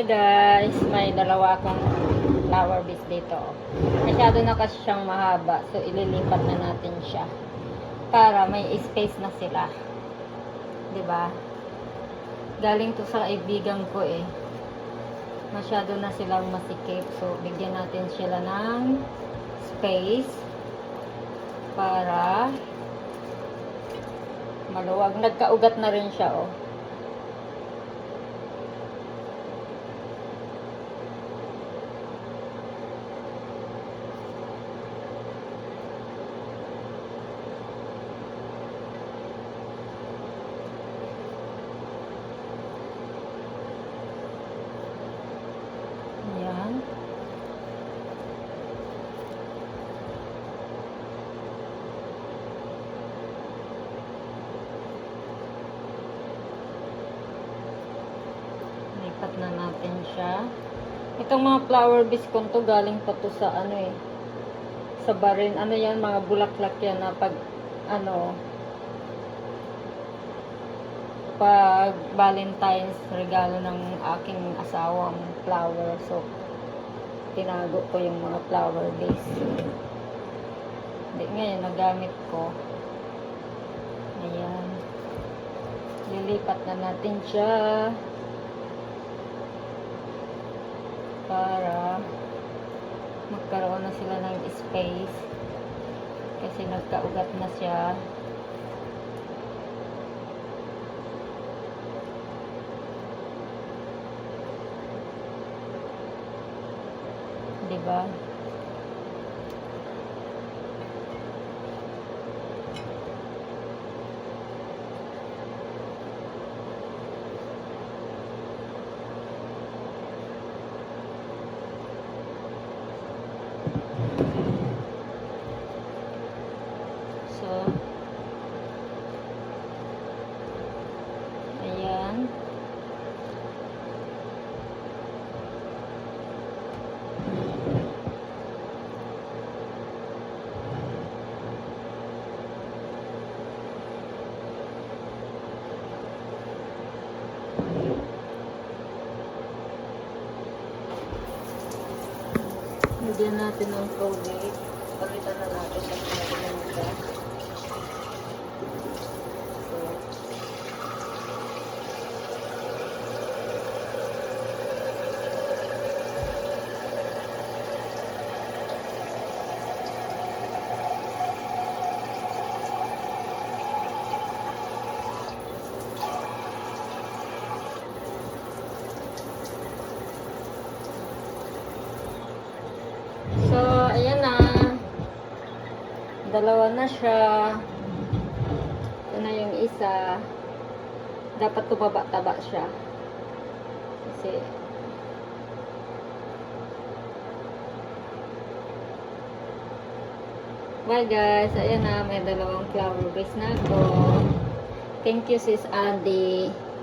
Guys, may dalawa akong flower base dito. Masyado na kasi siyang mahaba, so ililipat na natin siya para may space na sila. 'Di ba? Galing to sa kaibigan ko eh. Masyado na silang masikip, so bigyan natin sila ng space para maluwag. Nagkaugat na rin siya oh. Ayan. Lipat na natin siya. Itong mga flower base ko to galing pa to sa ano eh. Sa barin. Ano yan, mga bulaklak yan na pag ano pag Valentine's regalo ng aking asawang flower. So, tinago ko yung mga flower base. Hindi, ngayon nagamit ko. Ayan. Lilipat na natin siya para magkaroon na sila ng space kasi nagkaugat na siya. Diba? So, ayan. Lagyan natin ng Colgate. Palitan na natin ang Colgate. So, ayan na. Dalawa na siya. Ito na yung isa. Dapat tumaba-taba siya. Kasi, bye guys. Ayan na. May dalawang flower base na ako. Thank you sis Andy.